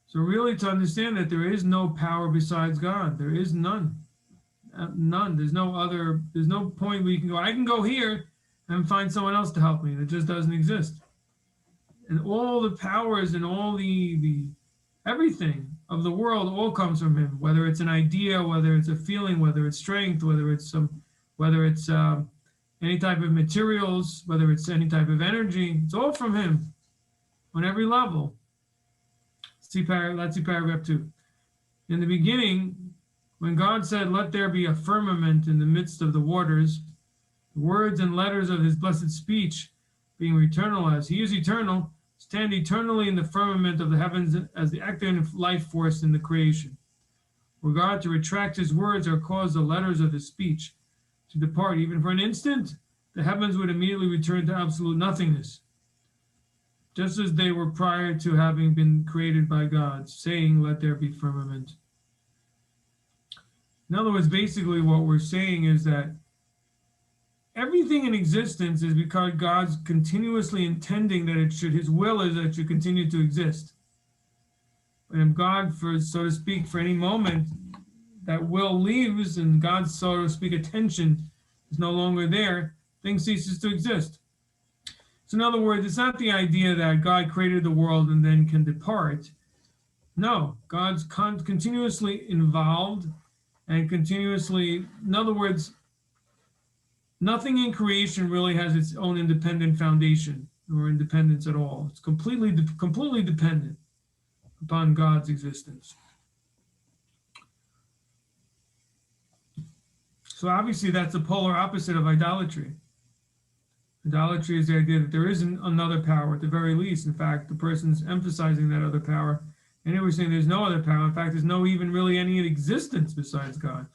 So really, to understand that there is no power besides God, there is none. None. There's no other. There's no point where you can go. I can go here and find someone else to help me. That just doesn't exist. And all the powers and all the everything of the world all comes from Him. Whether it's an idea, whether it's a feeling, whether it's strength, whether it's any type of materials, whether it's any type of energy, it's all from Him on every level. Let's see paragraph 2. In the beginning, when God said, "Let there be a firmament in the midst of the waters," the words and letters of His blessed speech, being eternal as He is eternal, stand eternally in the firmament of the heavens as the active life force in the creation. Were God to retract His words or cause the letters of His speech to depart even for an instant, the heavens would immediately return to absolute nothingness, just as they were prior to having been created by God, saying, "Let there be firmament." In other words, basically what we're saying is that everything in existence is because God's continuously intending that it should, His will is that it should continue to exist. And if God, for so to speak, for any moment, that will leaves and God's, so to speak, attention is no longer there, thing ceases to exist. So in other words, it's not the idea that God created the world and then can depart. No, God's continuously involved and continuously, in other words, nothing in creation really has its own independent foundation or independence at all. It's completely dependent upon God's existence. So obviously that's the polar opposite of idolatry. Idolatry is the idea that there isn't another power at the very least. In fact, the person's emphasizing that other power. And here we're saying there's no other power. In fact, there's no even really any existence besides God.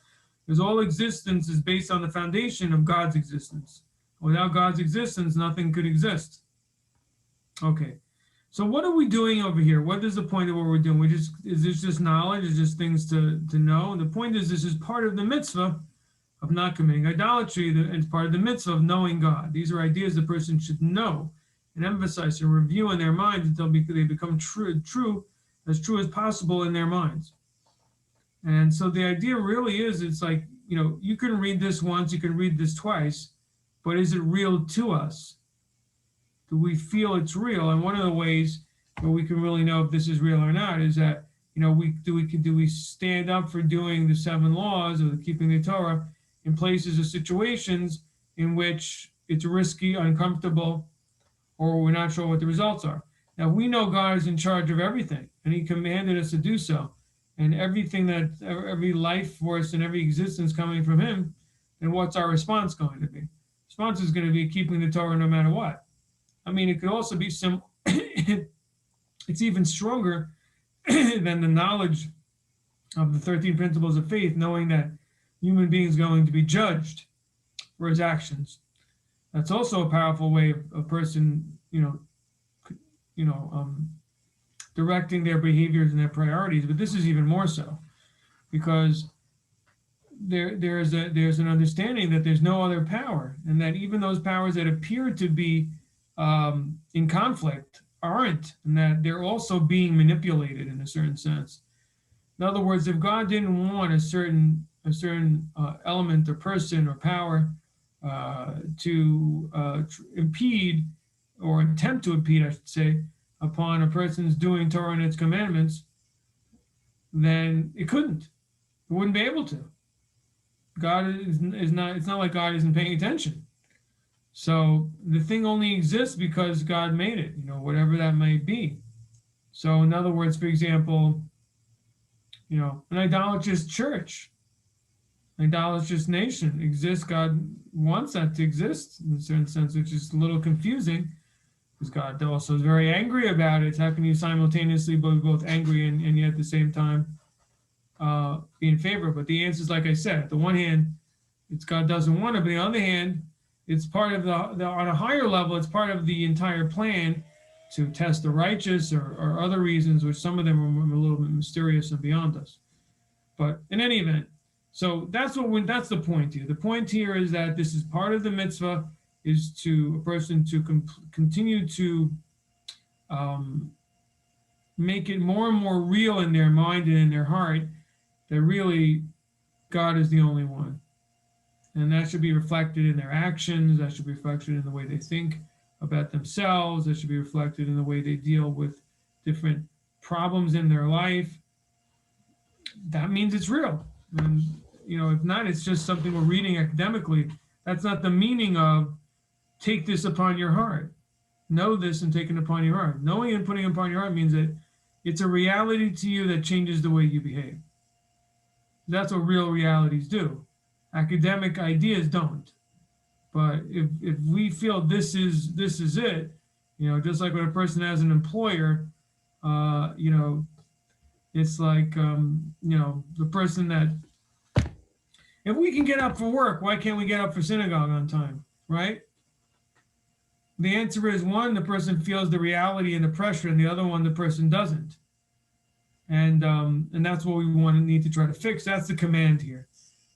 Because all existence is based on the foundation of God's existence. Without God's existence, nothing could exist. Okay, so what are we doing over here? What is the point of what we're doing? Is this just knowledge? Is this things to know? And the point is, this is part of the mitzvah of not committing idolatry, and it's part of the mitzvah of knowing God. These are ideas the person should know and emphasize and review in their minds until they become true as possible in their minds. And so the idea really is, it's like, you can read this once, you can read this twice, but is it real to us? Do we feel it's real? And one of the ways where we can really know if this is real or not is that, do we stand up for doing the 7 laws or keeping the Torah in places or situations in which it's risky, uncomfortable, or we're not sure what the results are. Now, we know God is in charge of everything, and He commanded us to do so. And everything every life force and every existence coming from Him, then what's our response going to be? Response is going to be keeping the Torah no matter what. I mean, it could also be it's even stronger than the knowledge of the 13 principles of faith, knowing that human beings are going to be judged for his actions. That's also a powerful way of a person, directing their behaviors and their priorities. But this is even more so, because there's an understanding that there's no other power, and that even those powers that appear to be in conflict aren't, and that they're also being manipulated in a certain sense. In other words, if God didn't want a certain element or person or power to impede or attempt to impede, I should say, upon a person's doing Torah and its commandments, then it couldn't. It wouldn't be able to. God is not, it's not like God isn't paying attention. So the thing only exists because God made it, whatever that might be. So in other words, for example, an idolatrous church, an idolatrous nation exists. God wants that to exist in a certain sense, which is a little confusing, because God also is very angry about it. How can you simultaneously be both angry and yet at the same time be in favor? But the answer is, like I said, at the one hand, it's God doesn't want it, but on the other hand, it's part of on a higher level, it's part of the entire plan to test the righteous or other reasons, which some of them are a little bit mysterious and beyond us. But in any event, so that's the point here. The point here is that this is part of the mitzvah, is to a person to continue to make it more and more real in their mind and in their heart that really God is the only one. And that should be reflected in their actions. That should be reflected in the way they think about themselves. That should be reflected in the way they deal with different problems in their life. That means it's real. And, if not, it's just something we're reading academically. That's not the meaning of take this upon your heart. Know this and take it upon your heart. Knowing and putting it upon your heart means that it's a reality to you that changes the way you behave. That's what real realities do. Academic ideas don't. But if we feel this is it, just like when a person has an employer, it's like the person that, if we can get up for work, why can't we get up for synagogue on time, right? The answer is, one, the person feels the reality and the pressure, and the other one, the person doesn't. And that's what we need to try to fix. That's the command here.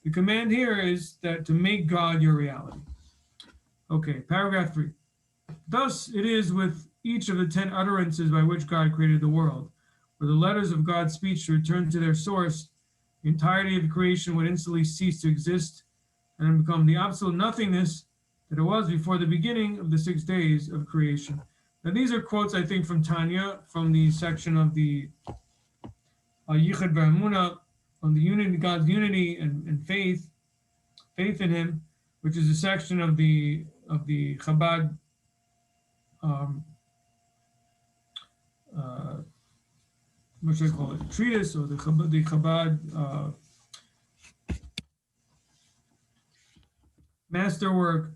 The command here is that to make God your reality. Okay, paragraph 3. Thus it is with each of the 10 utterances by which God created the world, where the letters of God's speech return to their source, the entirety of creation would instantly cease to exist and become the absolute nothingness that it was before the beginning of the 6 days of creation. Now these are quotes, I think, from Tanya, from the section of the Yichud V'Emunah, on the unity, God's unity and faith in Him, which is a section of the Chabad what should I call it? Treatise, or the Chabad masterwork,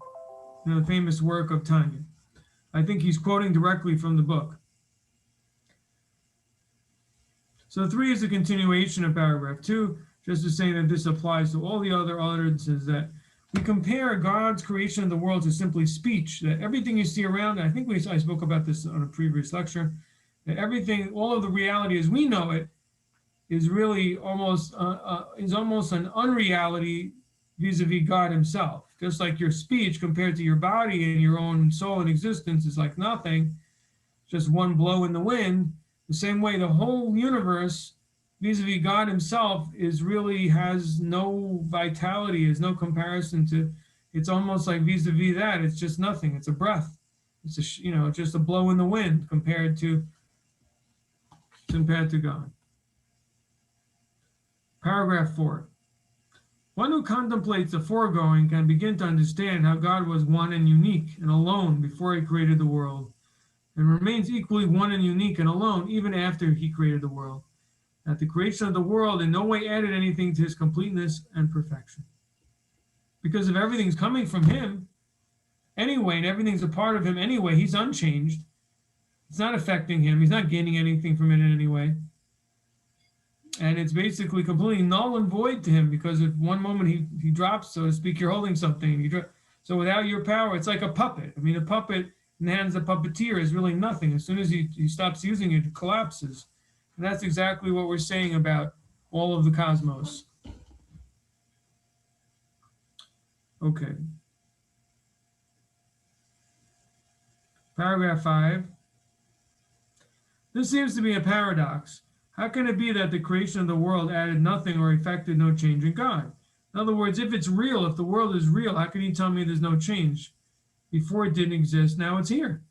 the famous work of Tanya. I think he's quoting directly from the book. So 3 is a continuation of paragraph 2, just to say that this applies to all the other utterances, that we compare God's creation of the world to simply speech, that everything you see around, I think I spoke about this on a previous lecture, that everything, all of the reality as we know it, is really almost an unreality vis-a-vis God Himself. Just like your speech compared to your body and your own soul and existence is like nothing, just one blow in the wind. The same way the whole universe vis-a-vis God Himself has no vitality, is no comparison to. It's almost like vis-a-vis that. It's just nothing. It's a breath. It's just a blow in the wind compared to God. Paragraph 4. One who contemplates the foregoing can begin to understand how God was one and unique and alone before He created the world, and remains equally one and unique and alone even after He created the world. That the creation of the world in no way added anything to His completeness and perfection. Because if everything's coming from Him anyway, and everything's a part of Him anyway, He's unchanged. It's not affecting Him. He's not gaining anything from it in any way. And it's basically completely null and void to Him, because if one moment he drops, so to speak, you're holding something. So without your power, it's like a puppet. I mean, a puppet in the hands of a puppeteer is really nothing. As soon as he stops using it, it collapses. And that's exactly what we're saying about all of the cosmos. Okay. Paragraph 5. This seems to be a paradox. How can it be that the creation of the world added nothing or effected no change in God? In other words, if it's real, if the world is real, how can you tell me there's no change? Before it didn't exist, now it's here.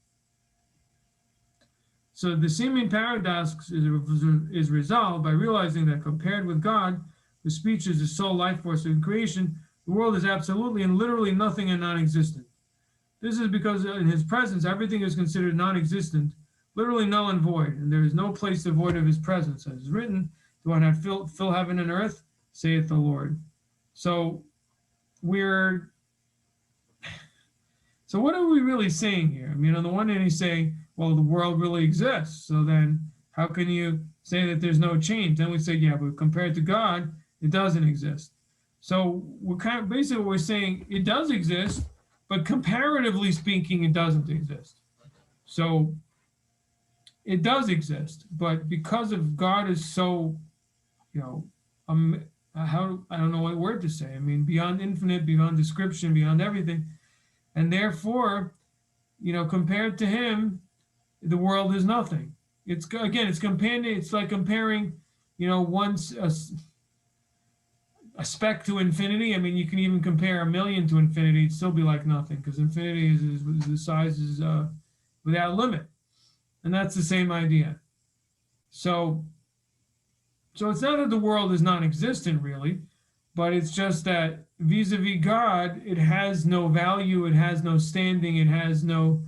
So the seeming paradox is resolved by realizing that compared with God, whose speech is the sole life force in creation, the world is absolutely and literally nothing and non-existent. This is because in His presence, everything is considered non-existent, literally null and void, and there is no place devoid of His presence. As is written, do I not fill heaven and earth, saith the Lord. So what are we really saying here? I mean, on the one hand, He's saying, well, the world really exists. So then how can you say that there's no change? Then we say, yeah, but compared to God, it doesn't exist. So we're basically what we're saying, it does exist, but comparatively speaking, it doesn't exist. So it does exist, but because of God is so, how, I don't know what word to say. I mean, beyond infinite, beyond description, beyond everything. And therefore, compared to him, the world is nothing. It's like comparing, once a speck to infinity. I mean, you can even compare a million to infinity. It'd still be like nothing, because infinity is the size is without limit. And that's the same idea. So it's not that the world is non-existent, really, but it's just that vis-a-vis God, it has no value, it has no standing, it has no,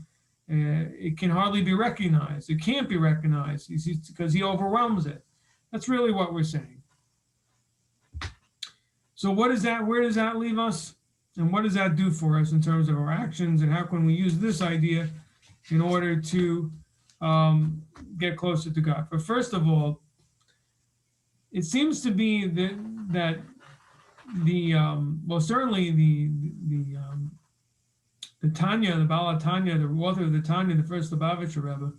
it can hardly be recognized. It can't be recognized because he overwhelms it. That's really what we're saying. So what is that? Where does that leave us? And what does that do for us in terms of our actions? And how can we use this idea in order to get closer to God? But first of all, it seems to be that certainly the Tanya, the Baal Tanya, the author of the Tanya, the first Lubavitcher Rebbe,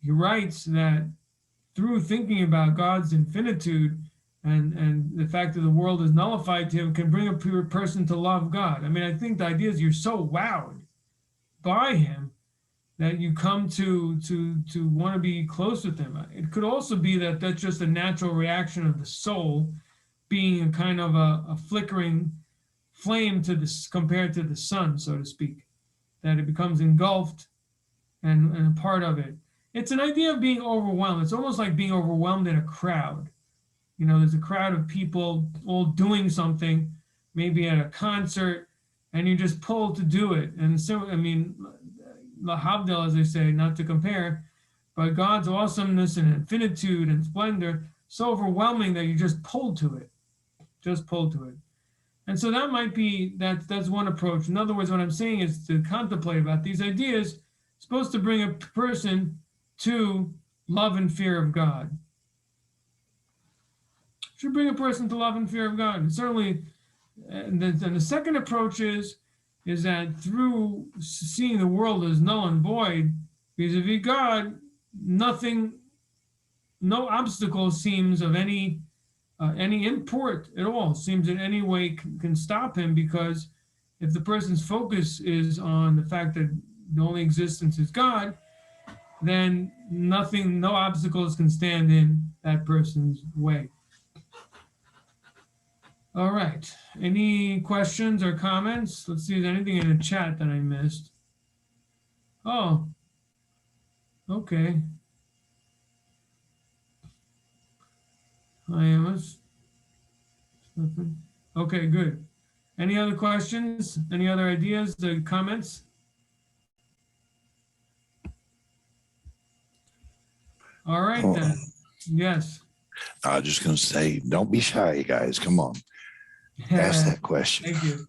he writes that through thinking about God's infinitude and the fact that the world is nullified to him can bring a pure person to love God. I mean, I think the idea is you're so wowed by him that you come to want to be close with him. It could also be that that's just a natural reaction of the soul being a kind of a flickering flame compared to the sun, so to speak, that it becomes engulfed and a part of it. It's an idea of being overwhelmed. It's almost like being overwhelmed in a crowd. There's a crowd of people all doing something, maybe at a concert, and you're just pulled to do it. And so, I mean, lahavdil, as they say, not to compare, but God's awesomeness and infinitude and splendor, so overwhelming that you're just pulled to it. And so that might be, that's one approach. In other words, what I'm saying is to contemplate about these ideas, supposed to bring a person to love and fear of God. Should bring a person to love and fear of God. And certainly, and the second approach is that through seeing the world as null and void, vis-a-vis God, nothing, no obstacle seems of any import at all, seems in any way can stop him, because if the person's focus is on the fact that the only existence is God, then nothing, no obstacles can stand in that person's way. All right. Any questions or comments? Let's see if there's anything in the chat that I missed. Oh, okay. I am. Okay, good. Any other questions? Any other ideas or comments? All right, then. Yes. I was just going to say, don't be shy, you guys. Come on. Ask that question. Thank you.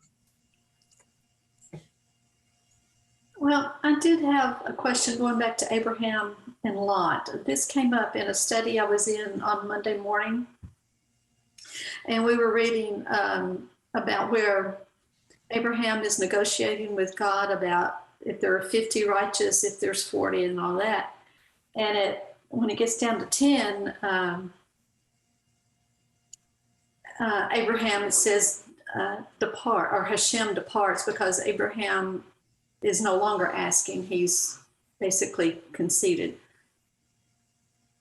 Well, I did have a question going back to Abraham and Lot. This came up in a study I was in on Monday morning. And we were reading about where Abraham is negotiating with God about if there are 50 righteous, if there's 40 and all that. And when it gets down to 10, Abraham, it says, depart, or Hashem departs, because Abraham is no longer asking. He's basically conceded.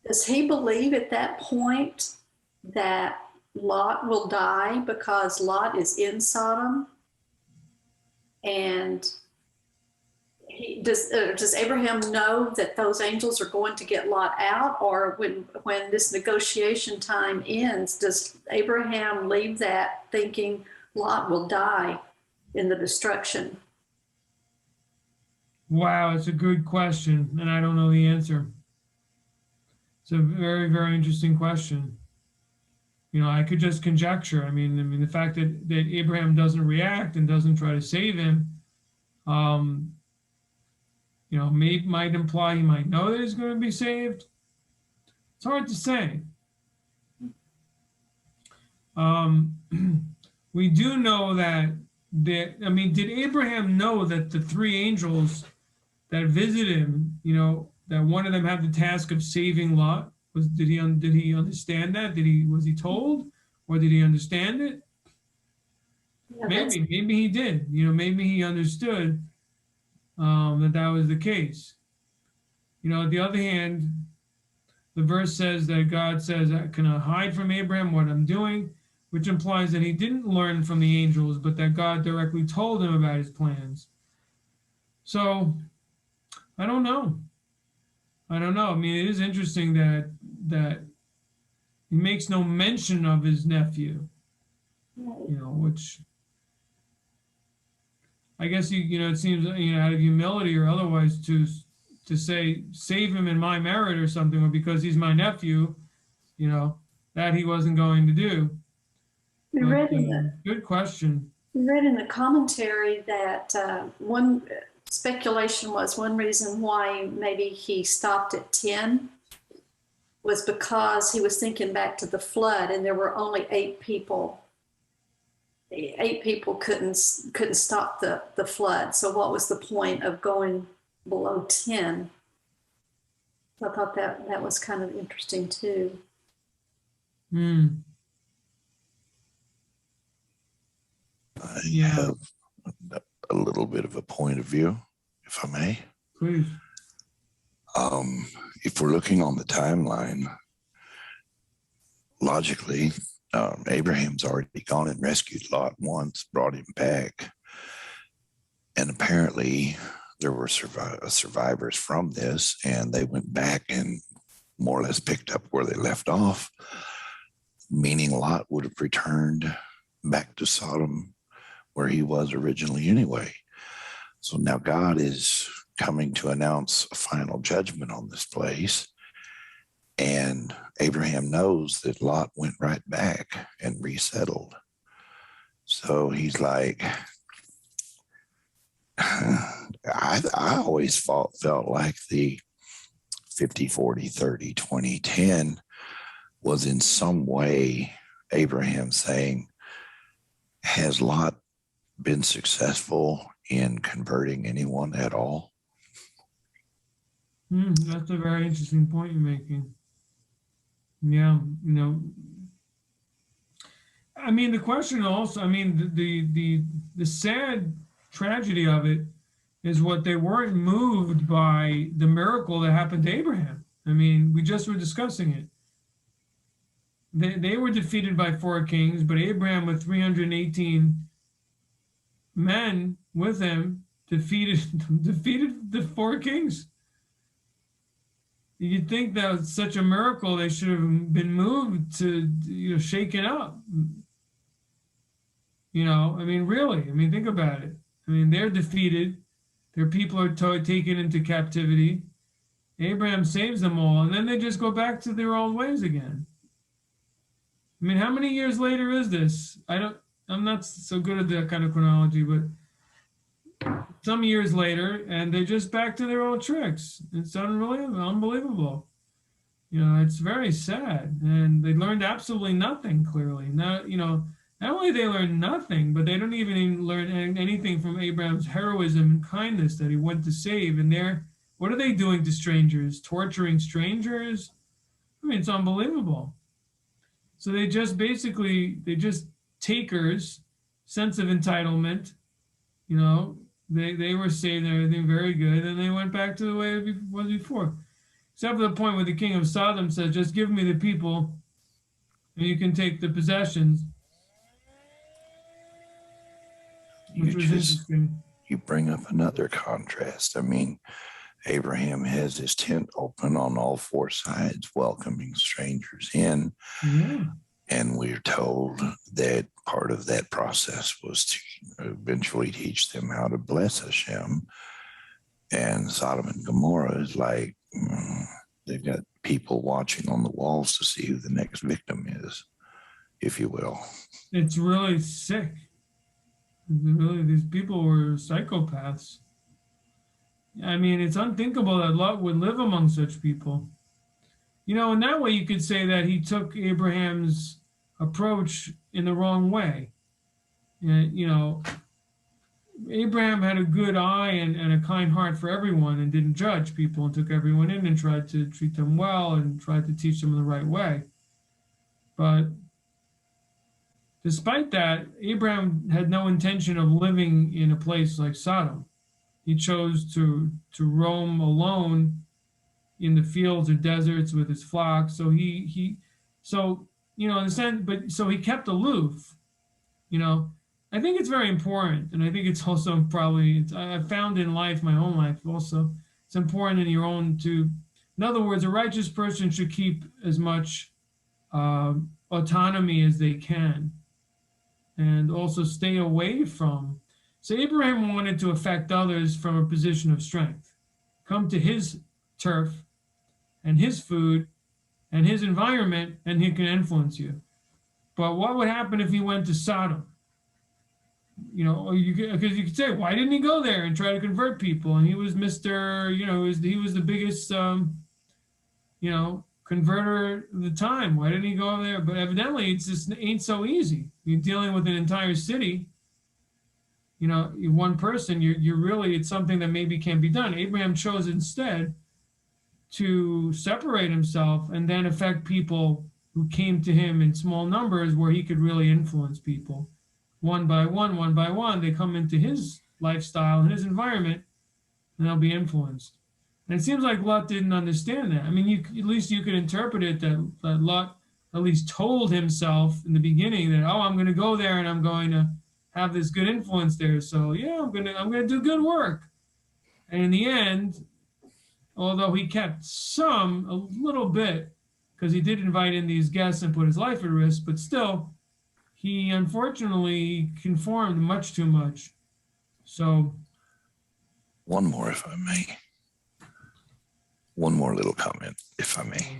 Does he believe at that point that Lot will die because Lot is in Sodom? And does Abraham know that those angels are going to get Lot out? Or when this negotiation time ends, does Abraham leave that thinking Lot will die in the destruction? Wow, it's a good question, and I don't know the answer. It's a very, very interesting question. I could just conjecture. I mean, the fact that Abraham doesn't react and doesn't try to save him, might imply he might know that he's going to be saved. It's hard to say. We do know did Abraham know that the three angels that visited him, that one of them had the task of saving Lot? did he understand that? Was he told, or did he understand it? Yeah, Maybe he did. Maybe he understood that was the case. On the other hand, the verse says that God says, "Can I hide from Abraham what I'm doing?" Which implies that he didn't learn from the angels, but that God directly told him about his plans. So I don't know. I mean, it is interesting that he makes no mention of his nephew. Which I guess it seems out of humility or otherwise to say save him in my merit or something, or because he's my nephew, that he wasn't going to do. Good question. We read in the commentary that one speculation was one reason why maybe he stopped at 10 was because he was thinking back to the flood, and there were only 8 people. 8 people couldn't stop the flood. So what was the point of going below 10? So I thought that was kind of interesting too. I have a little bit of a point of view, if I may. Please. If we're looking on the timeline, logically, Abraham's already gone and rescued Lot once, brought him back. And apparently there were survivors from this, and they went back and more or less picked up where they left off, meaning Lot would have returned back to Sodom where he was originally anyway. So now God is coming to announce a final judgment on this place. And Abraham knows that Lot went right back and resettled. So he's like, I always felt like the 50, 40, 30, 20, 10 was in some way Abraham saying, has Lot been successful in converting anyone at all? That's a very interesting point you're making. Yeah, I mean, the question also, I mean, the sad tragedy of it is what they weren't moved by the miracle that happened to Abraham. I mean, we just were discussing it. They were defeated by 4 kings, but Abraham with 318 men with him defeated the 4 kings. You'd think that was such a miracle, they should have been moved to, shaken up. I mean, really, think about it. I mean, they're defeated. Their people are taken into captivity. Abraham saves them all, and then they just go back to their old ways again. I mean, how many years later is this? I'm not so good at that kind of chronology, but some years later, and they're just back to their old tricks. It's unbelievable. It's very sad. And they learned absolutely nothing, clearly. Now, not only they learned nothing, but they don't even learn anything from Abraham's heroism and kindness that he went to save. And what are they doing to strangers? Torturing strangers? I mean, it's unbelievable. So they just takers, sense of entitlement, They were saved and everything, very good, and they went back to the way it was before. Except for the point where the king of Sodom said, just give me the people and you can take the possessions. Which was interesting. You bring up another contrast. I mean, Abraham has his tent open on all 4 sides, welcoming strangers in. Yeah. And we're told that part of that process was to eventually teach them how to bless Shem. And Sodom and Gomorrah is like, they've got people watching on the walls to see who the next victim is, if you will. It's really sick. Really, these people were psychopaths. I mean, it's unthinkable that Lot would live among such people. In that way, you could say that he took Abraham's approach in the wrong way. Abraham had a good eye and a kind heart for everyone and didn't judge people and took everyone in and tried to treat them well and tried to teach them the right way. But despite that, Abraham had no intention of living in a place like Sodom. He chose to roam alone in the fields or deserts with his flock. So he in a sense, but so he kept aloof. I think it's very important, and I think it's also probably I've found in life, my own life also, it's important in your own to. In other words, a righteous person should keep as much autonomy as they can, and also stay away from. So Abraham wanted to affect others from a position of strength, come to his turf and his food and his environment, and he can influence you. But what would happen if he went to Sodom? Because you could say, why didn't he go there and try to convert people? And he was Mr. He was the biggest, converter of the time. Why didn't he go there? But evidently, it's just ain't so easy. You're dealing with an entire city. One person. You're really, it's something that maybe can't be done. Abraham chose instead to separate himself and then affect people who came to him in small numbers, where he could really influence people. One by one, they come into his lifestyle and his environment, and they'll be influenced. And it seems like Lot didn't understand that. I mean, at least you could interpret it that Lot at least told himself in the beginning that, I'm going to go there and I'm going to have this good influence there. So yeah, I'm going to do good work. And in the end, although he kept a little bit, because he did invite in these guests and put his life at risk, but still, he unfortunately conformed much too much. So, one more, if I may. One more little comment, if I may.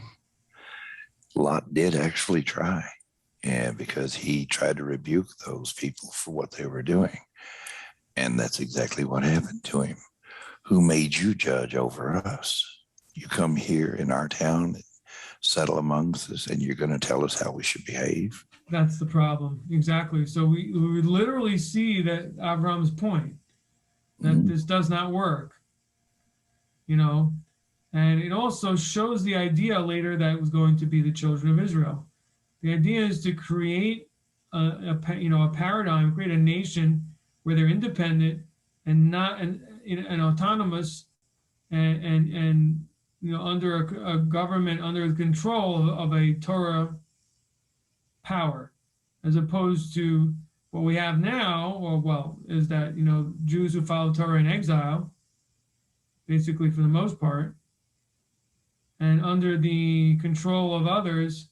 Lot did actually try, and because he tried to rebuke those people for what they were doing. And that's exactly what happened to him. Who made you judge over us? You come here in our town, settle amongst us, and you're going to tell us how we should behave? That's the problem. Exactly. So we literally see that Avram's point, that this does not work, and it also shows the idea later that it was going to be the children of Israel. The idea is to create a paradigm, create a nation where they're independent and not and autonomous and under a government, under the control of a Torah power, as opposed to what we have now, is that, Jews who follow Torah in exile, basically for the most part, and under the control of others,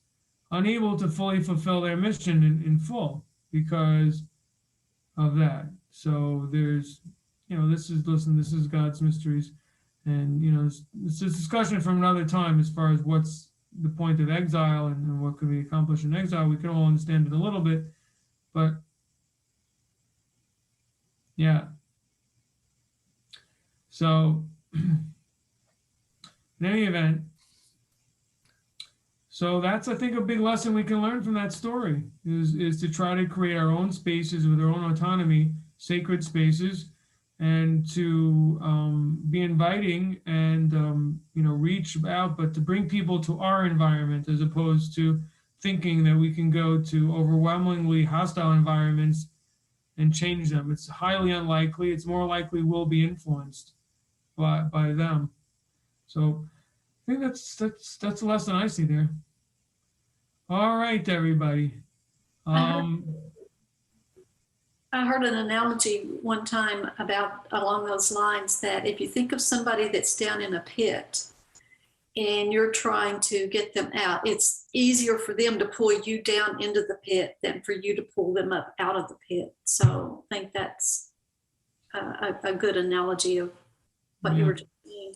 unable to fully fulfill their mission in full because of that. So there's, this is God's mysteries. And, it's a discussion from another time as far as what's the point of exile and what could be accomplished in exile. We can all understand it a little bit, but yeah. So in any event, so that's, I think, a big lesson we can learn from that story is to try to create our own spaces with our own autonomy, sacred spaces, and to be inviting and reach out, but to bring people to our environment as opposed to thinking that we can go to overwhelmingly hostile environments and change them. It's highly unlikely. It's more likely we'll be influenced by them. So I think that's the lesson I see there. All right, everybody. I heard an analogy one time along those lines, that if you think of somebody that's down in a pit and you're trying to get them out, it's easier for them to pull you down into the pit than for you to pull them up out of the pit. So I think that's a good analogy of what you were just saying.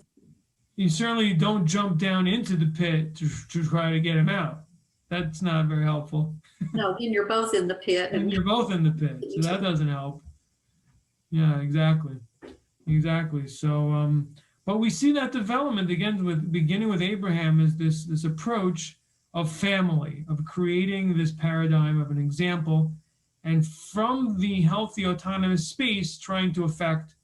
You certainly don't jump down into the pit to try to get him out. That's not very helpful. No, then you're both in the pit. And you're both in the pit, so that doesn't help. Yeah, exactly. So, but we see that development again beginning with Abraham is this approach of family, of creating this paradigm of an example, and from the healthy autonomous space trying to affect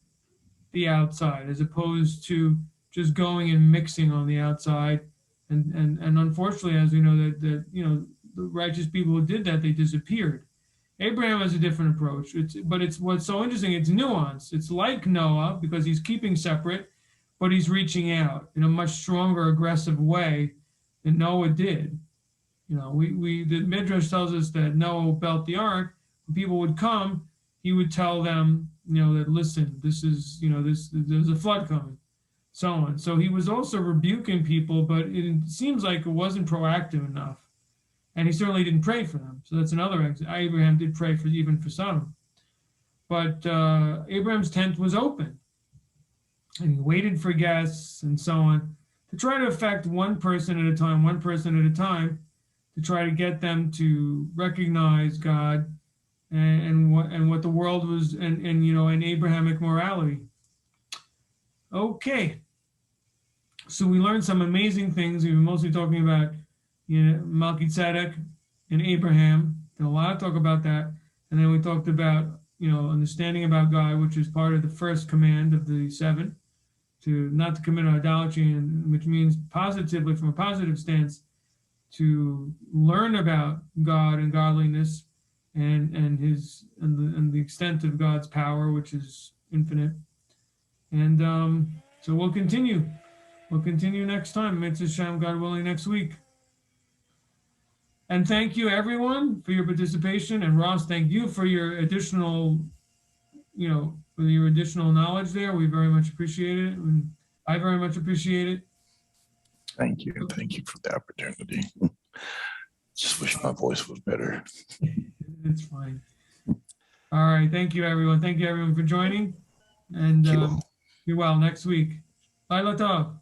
the outside, as opposed to just going and mixing on the outside. And unfortunately, as we know, that the righteous people who did that, they disappeared. Abraham has a different approach. But it's what's so interesting, it's nuanced. It's like Noah because he's keeping separate, but he's reaching out in a much stronger, aggressive way than Noah did. The Midrash tells us that Noah built the ark. When people would come, he would tell them, that listen, this is, there's a flood coming, so on. So he was also rebuking people, but it seems like it wasn't proactive enough. And he certainly didn't pray for them. So that's another example. Abraham did pray even for Sodom. But Abraham's tent was open. And he waited for guests and so on to try to affect one person at a time, to try to get them to recognize God and what the world was, and Abrahamic morality. Okay. So we learned some amazing things. We were mostly talking about Malchizedek and Abraham. Did a lot of talk about that. And then we talked about, understanding about God, which is part of the first command of the 7, to not to commit idolatry, and which means positively, from a positive stance, to learn about God and godliness and the extent of God's power, which is infinite. And so we'll continue. We'll continue next time. Mitzvah Shem, God willing, next week. And thank you, everyone, for your participation. And Ross, thank you for your additional, knowledge there. We very much appreciate it. And I very much appreciate it. Thank you. Thank you for the opportunity. Just wish my voice was better. It's fine. All right. Thank you, everyone. Thank you, everyone, for joining. And be well next week. Bye, Latov.